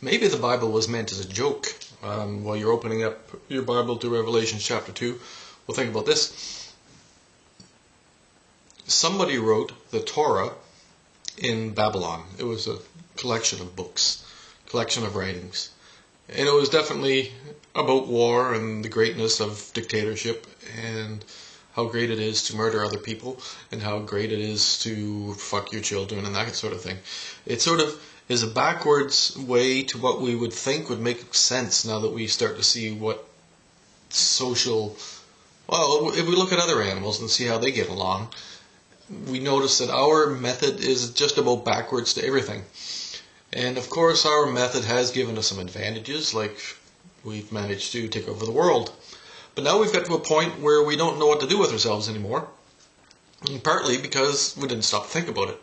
Maybe the Bible was meant as a joke. While you're opening up your Bible to Revelation chapter 2, well, think about this. Somebody wrote the Torah in Babylon. It was a collection of books, collection of writings. And it was definitely about war and the greatness of dictatorship and how great it is to murder other people and how great it is to fuck your children and that sort of thing. It sort of is a backwards way to what we would think would make sense now that we start to see what social... Well, if we look at other animals and see how they get along, we notice that our method is just about backwards to everything. And of course our method has given us some advantages, like we've managed to take over the world. But now we've got to a point where we don't know what to do with ourselves anymore. And partly because we didn't stop to think about it.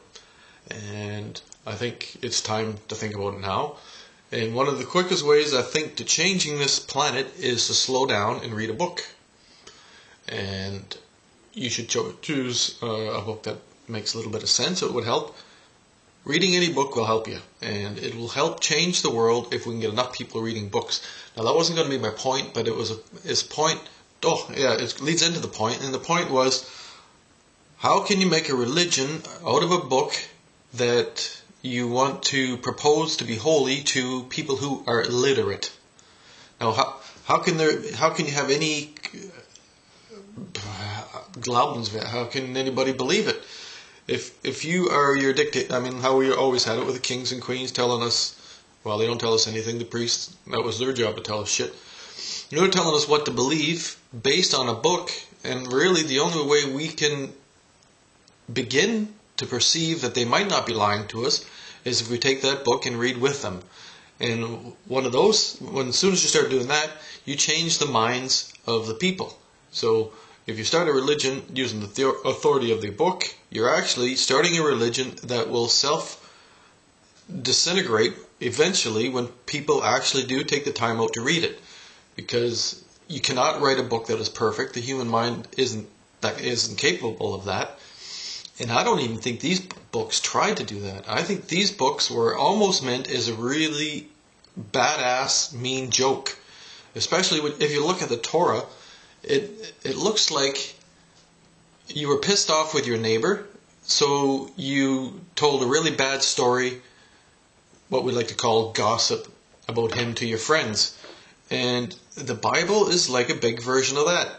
And I think it's time to think about it now. And one of the quickest ways I think to changing this planet is to slow down and read a book. And you should choose a book that makes a little bit of sense. It would help. Reading any book will help you, and it will help change the world if we can get enough people reading books. Now, that wasn't going to be my point, but it was his point. Oh, yeah, it leads into the point, and the point was, how can you make a religion out of a book that you want to propose to be holy to people who are illiterate? Now, how can you have any Glaubens? How can anybody believe it? If you are your dictator, I mean, how we always had it with the kings and queens telling us, well, they don't tell us anything, the priests, that was their job to tell us shit. They're telling us what to believe based on a book, and really the only way we can begin to perceive that they might not be lying to us is if we take that book and read with them. And one of those, as soon as you start doing that, you change the minds of the people. So if you start a religion using the authority of the book, you're actually starting a religion that will self-disintegrate eventually when people actually do take the time out to read it. Because you cannot write a book that is perfect. The human mind isn't capable of that. And I don't even think these books tried to do that. I think these books were almost meant as a really badass, mean joke. Especially if you look at the Torah, it looks like you were pissed off with your neighbor, so you told a really bad story, what we like to call gossip, about him to your friends. And the Bible is like a big version of that.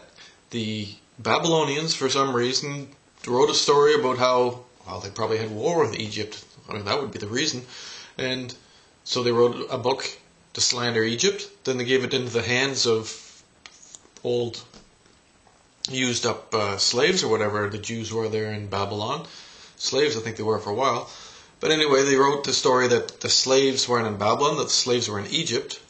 The Babylonians, for some reason, wrote a story about how, well, they probably had war with Egypt. I mean, that would be the reason. And so they wrote a book to slander Egypt. Then they gave it into the hands of old used up slaves or whatever the Jews were there in Babylon. Slaves, I think they were for a while. But anyway, they wrote the story that the slaves weren't in Babylon, that the slaves were in Egypt.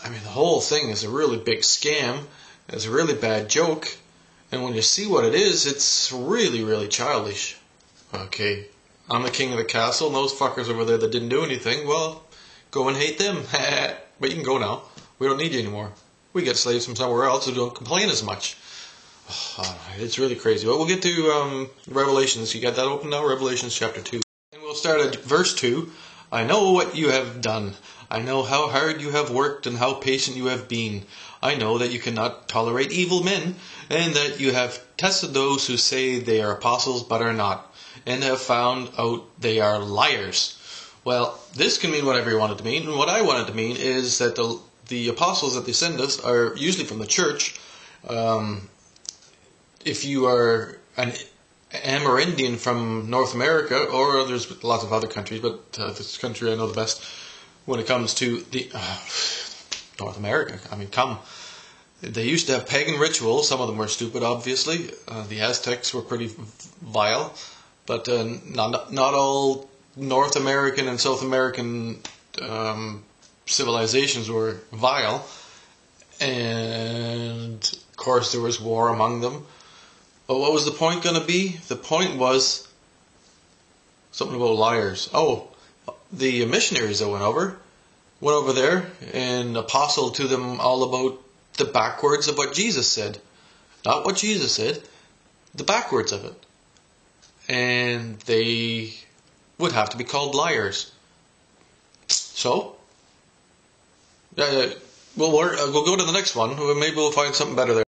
I mean, the whole thing is a really big scam. It's a really bad joke. And when you see what it is, it's really, really childish. Okay, I'm the king of the castle, and those fuckers over there that didn't do anything, well, go and hate them. But you can go now. We don't need you anymore. We get slaves from somewhere else who don't complain as much. It's really crazy. Well, we'll get to Revelations. You got that open now? Revelations chapter 2. And we'll start at verse 2. I know what you have done. I know how hard you have worked and how patient you have been. I know that you cannot tolerate evil men, and that you have tested those who say they are apostles but are not, and have found out they are liars. Well, this can mean whatever you want it to mean, and what I want it to mean is that the apostles that they send us are usually from the church. If you are an Amerindian from North America, or there's lots of other countries, but this country I know the best when it comes to the North America. I mean, come. They used to have pagan rituals. Some of them were stupid, obviously. The Aztecs were pretty vile, but not all North American and South American civilizations were vile. And of course, there was war among them. But what was the point going to be? The point was something about liars. Oh, the missionaries that went over there and apostled to them all about the backwards of what Jesus said. Not what Jesus said, the backwards of it. And they would have to be called liars. So, Yeah, we'll go to the next one. Maybe we'll find something better there.